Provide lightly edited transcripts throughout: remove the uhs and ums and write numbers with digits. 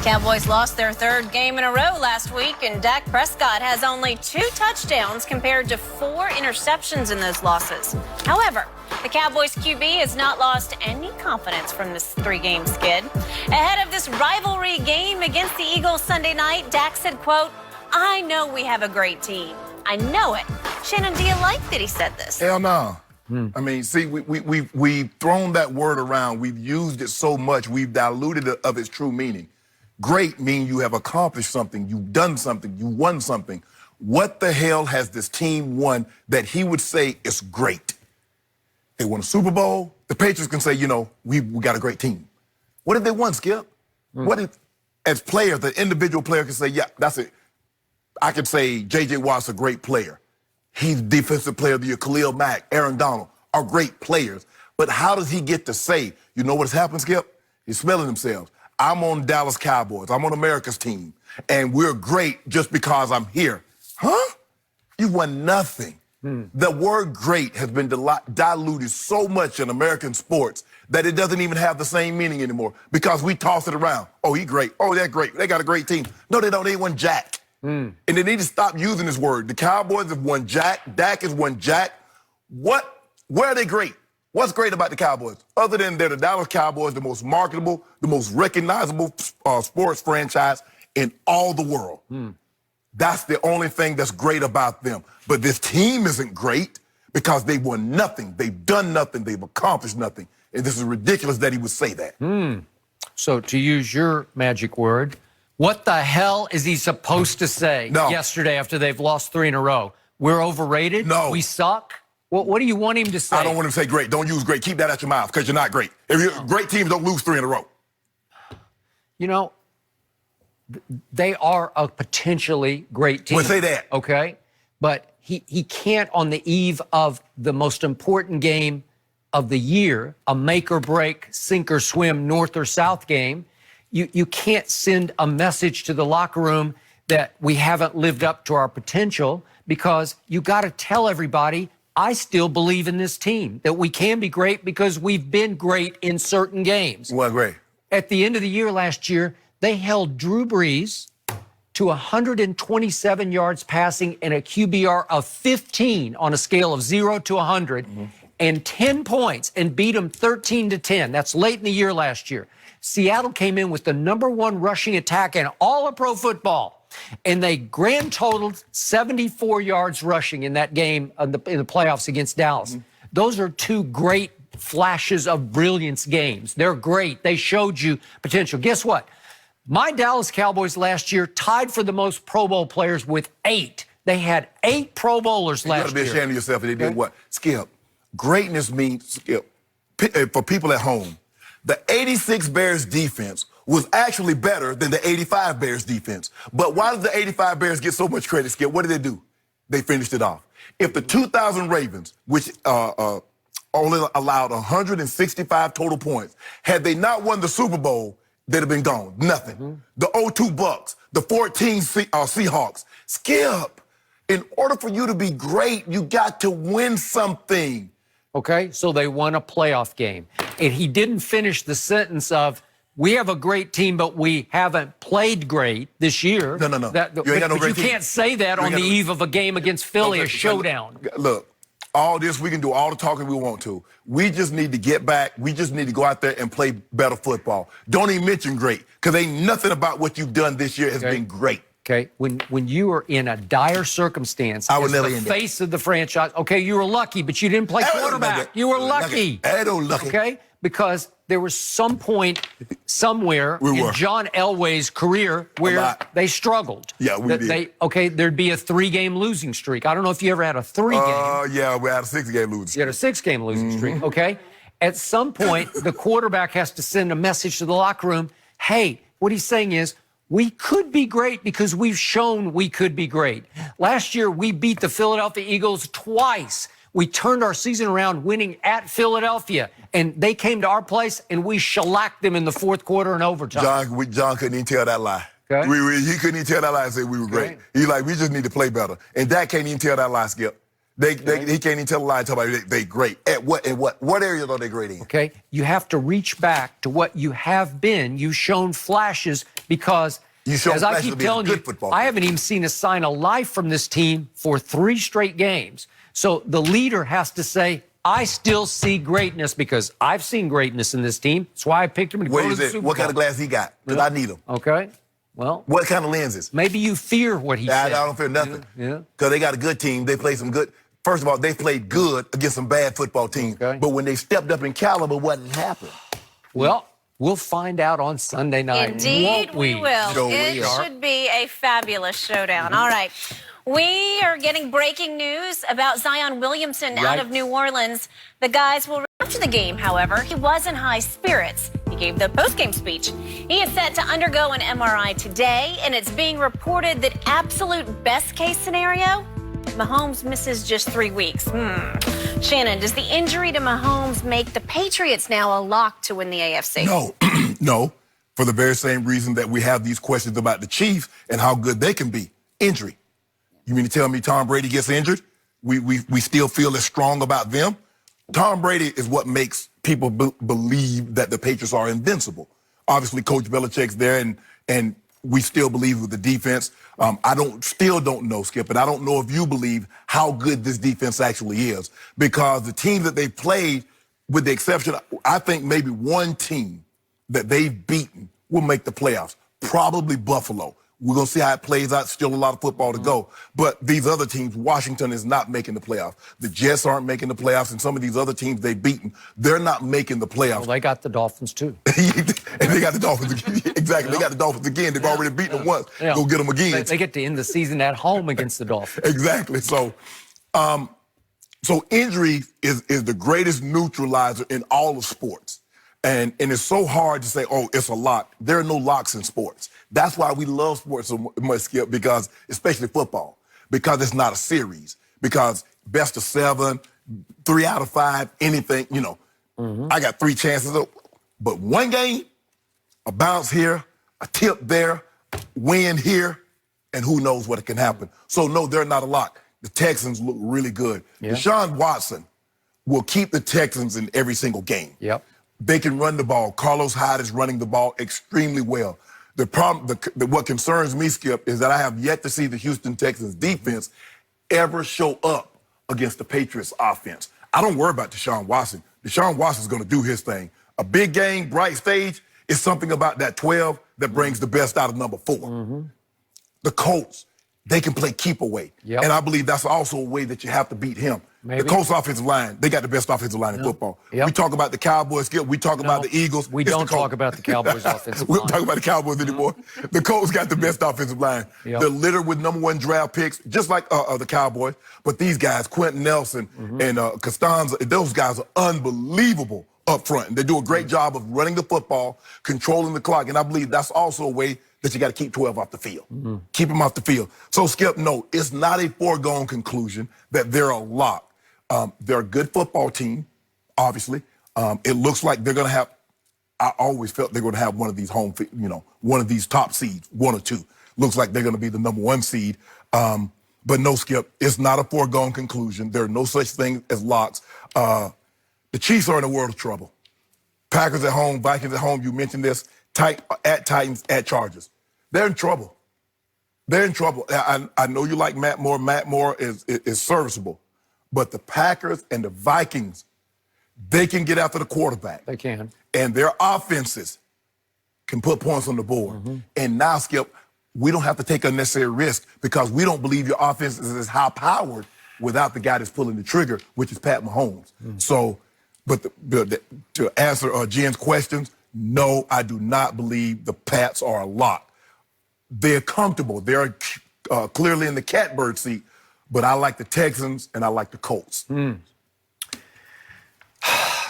Cowboys lost their third game in a row last week, and Dak Prescott has only 2 touchdowns compared to 4 interceptions in those losses. However, the Cowboys QB has not lost any confidence from this 3-game skid. Ahead of this rivalry game against the Eagles Sunday night, Dak said, quote, "I know we have a great team. I know it." Shannon, do you like that he said this? Hell no. I mean, see, we've thrown that word around. We've used it so much. We've diluted it of its true meaning. Great means you have accomplished something. You've done something. You won something. What the hell has this team won that he would say is great? They won a Super Bowl. The Patriots can say, you know, we got a great team. What if they won, Skip? What if, as players, the individual player can say, yeah, that's it. I could say J.J. Watt's a great player. He's defensive player of the year. Khalil Mack, Aaron Donald are great players. But how does he get to say, you know what's happened, Skip? He's smelling themselves. I'm on Dallas Cowboys. I'm on America's team. And we're great just because I'm here. Huh? You won nothing. The word great has been diluted so much in American sports that it doesn't even have the same meaning anymore because we toss it around. Oh, he great. Oh, they're great. They got a great team. No, they don't. They won jack. And they need to stop using this word. The Cowboys have won jack. Dak has won jack. Where are they great? What's great about the Cowboys? Other than they're the Dallas Cowboys, the most marketable, the most recognizable sports franchise in all the world. That's the only thing that's great about them. But this team isn't great because they've won nothing. They've done nothing. They've accomplished nothing. And this is ridiculous that he would say that. So to use your magic word, what the hell is he supposed to say yesterday after they've lost 3 in a row? We're overrated? No. We suck? What do you want him to say? I don't want him to say great. Don't use great. Keep that out your mouth because you're not great. If you're great teams don't lose 3 in a row. You know, they are a potentially great team. Well, say that. Okay? But he can't, on the eve of the most important game of the year, a make or break, sink or swim, north or south game, you can't send a message to the locker room that we haven't lived up to our potential because you got to tell everybody, I still believe in this team, that we can be great because we've been great in certain games. Well, great. At the end of the year last year, they held Drew Brees to 127 yards passing and a QBR of 15 on a scale of 0 to 100 and 10 points and beat them 13-10. That's late in the year last year. Seattle came in with the #1 rushing attack in all of pro football, and they grand totaled 74 yards rushing in that game in the playoffs against Dallas. Those are 2 great flashes of brilliance games. They're great. They showed you potential. Guess what? My Dallas Cowboys last year tied for the most Pro Bowl players with 8. They had 8 Pro Bowlers last year. You got to be ashamed of yourself. And they did what? Skip, greatness means, Skip, for people at home, the 86 Bears defense was actually better than the 85 Bears defense. But why did the 85 Bears get so much credit, Skip? What did they do? They finished it off. If the 2000 Ravens, which only allowed 165 total points, had they not won the Super Bowl, they'd have been gone. Nothing. The 02 Bucks, the 14 Seahawks. Skip, in order for you to be great, you got to win something. Okay, so they won a playoff game. And he didn't finish the sentence of, we have a great team, but we haven't played great this year. No. You ain't got no great team. You can't say that on the eve of a game against Philly, a showdown. Look, all this, we can do all the talking we want to. We just need to get back. We just need to go out there and play better football. Don't even mention great, because ain't nothing about what you've done this year has been great. Okay, when you are in a dire circumstance, I would never the face of the franchise, okay, you were lucky, but you didn't play quarterback. You were lucky. Lucky. Okay, because there was some point somewhere in John Elway's career where they struggled. Yeah, we did. There'd be a 3-game losing streak. I don't know if you ever had a 3-game. Yeah, we had a 6-game losing streak. You had a 6-game losing streak, okay? At some point, the quarterback has to send a message to the locker room, hey, what he's saying is, we could be great because we've shown we could be great. Last year, we beat the Philadelphia Eagles twice. We turned our season around winning at Philadelphia, and they came to our place, and we shellacked them in the 4th quarter and overtime. John couldn't even tell that lie. Okay. He couldn't even tell that lie and say we were great. He's like, we just need to play better. And Dak can't even tell that lie, Skip. He can't even tell a lie and tell about they great. At what areas are they great in? Okay, you have to reach back to what you have been. You've shown flashes because You show as I flash keep to be a telling good you, football I team. haven't even seen a sign of life from this team for 3 straight games. So the leader has to say, I still see greatness because I've seen greatness in this team. That's why I picked him to What go to is the it? Super What Bowl. kind of glass he got? Because I need him. Okay. Well, What kind of lenses? maybe you fear what he I said. don't fear nothing. Yeah. Because they got a good team. They play some good. First of all, they played good against some bad football teams. Okay. But when they stepped up in caliber, what happened? Well, we'll find out on Sunday night. Indeed, won't we will. Sure It we are. should be a fabulous showdown. All right. We are getting breaking news about Zion Williamson out of Yikes. New Orleans. The guys will after the game, however, he was in high spirits. He gave the post-game speech. He is set to undergo an MRI today, and it's being reported that absolute best-case scenario, Mahomes misses just 3 weeks. Shannon, does the injury to Mahomes make the Patriots now a lock to win the AFC? No, no. For the very same reason that we have these questions about the Chiefs and how good they can be. Injury. You mean to tell me Tom Brady gets injured? We still feel as strong about them? Tom Brady is what makes people believe that the Patriots are invincible. Obviously, Coach Belichick's there, and we still believe with the defense. Still don't know, Skip, and I don't know if you believe how good this defense actually is, because the team that they played, with the exception, I think maybe one team that they've beaten will make the playoffs. Probably Buffalo. We're going to see how it plays out. Still a lot of football to go. But these other teams, Washington is not making the playoffs. The Jets aren't making the playoffs, and some of these other teams they've beaten, they're not making the playoffs. Well, they got the Dolphins, too. And they got the Dolphins again. Exactly. They got the Dolphins again. They've already beaten them once. Yeah. Go get them again. They get to end the season at home against the Dolphins. Exactly. So injury is the greatest neutralizer in all of sports. And it's so hard to say, oh, it's a lock. There are no locks in sports. That's why we love sports so much, Skip, because, especially football, because it's not a series, because best of 7, 3 out of 5, anything, I got 3 chances. But one game, a bounce here, a tip there, win here, and who knows what can happen. So, no, they're not a lock. The Texans look really good. Yeah. Deshaun Watson will keep the Texans in every single game. Yep. They can run the ball. Carlos Hyde is running the ball extremely well. The problem, what concerns me, Skip, is that I have yet to see the Houston Texans defense ever show up against the Patriots offense. I don't worry about Deshaun Watson. Deshaun Watson's going to do his thing. A big game, bright stage, is something about that 12 that brings the best out of number 4. The Colts, they can play keep away. Yep. And I believe that's also a way that you have to beat him. Maybe. The Colts offensive line, they got the best offensive line in football. Yep. We talk about the Cowboys, Skip. We talk about the Eagles. We It's don't the Colts. talk about the Cowboys offensive We line. don't talk about the Cowboys anymore. The Colts got the best offensive line. Yep. They're littered with number 1 draft picks, just like the Cowboys. But these guys, Quentin Nelson and Costanza, those guys are unbelievable up front. And they do a great job of running the football, controlling the clock. And I believe that's also a way that you got to keep 12 off the field. Keep them off the field. So, Skip, no, it's not a foregone conclusion that they're a lock. They're a good football team, obviously. It looks like they're going to have, I always felt they're going to have one of these one of these top seeds, 1 or 2. Looks like they're going to be the number 1 seed. But no, Skip, it's not a foregone conclusion. There are no such thing as locks. The Chiefs are in a world of trouble. Packers at home, Vikings at home, you mentioned this, at Titans, at Chargers. They're in trouble. They're in trouble. I know you like Matt Moore. Matt Moore is serviceable. But the Packers and the Vikings, they can get after the quarterback. They can. And their offenses can put points on the board. And now, Skip, we don't have to take unnecessary risk because we don't believe your offense is as high-powered without the guy that's pulling the trigger, which is Pat Mahomes. So, but to answer Jen's questions, no, I do not believe the Pats are a lock. They're comfortable. They're clearly in the catbird seat. But I like the Texans, and I like the Colts.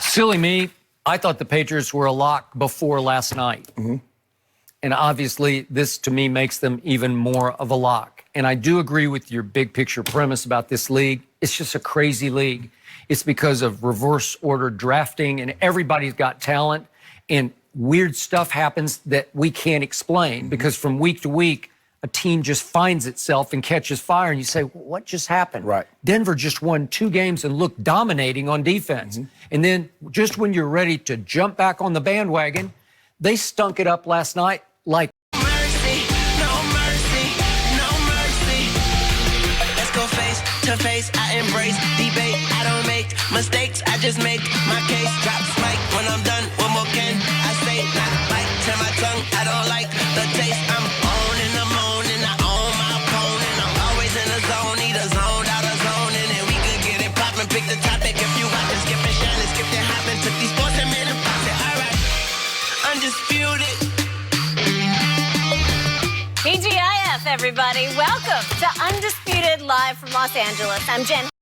Silly me. I thought the Patriots were a lock before last night. And obviously, this, to me, makes them even more of a lock. And I do agree with your big picture premise about this league. It's just a crazy league. It's because of reverse order drafting, and everybody's got talent. And weird stuff happens that we can't explain because from week to week, a team just finds itself and catches fire, and you say, what just happened? Right. Denver just won 2 games and looked dominating on defense. And then just when you're ready to jump back on the bandwagon, they stunk it up last night like the face, I embrace debate. I don't make mistakes, I just make my case. Drops mic when I'm done. What more can I say? Not bite to my tongue. I don't like the taste. I'm on and I'm on and I own my opponent. I'm always in the zone, either zoned out or zoning, and we could get it poppin'. Pick the topic if you watch it, skip and shine it, skip and hoppin'. Took these sports and made them pop it. All right, undisputed. TGIF, everybody. Welcome to Undisputed Live from Los Angeles. I'm Jen.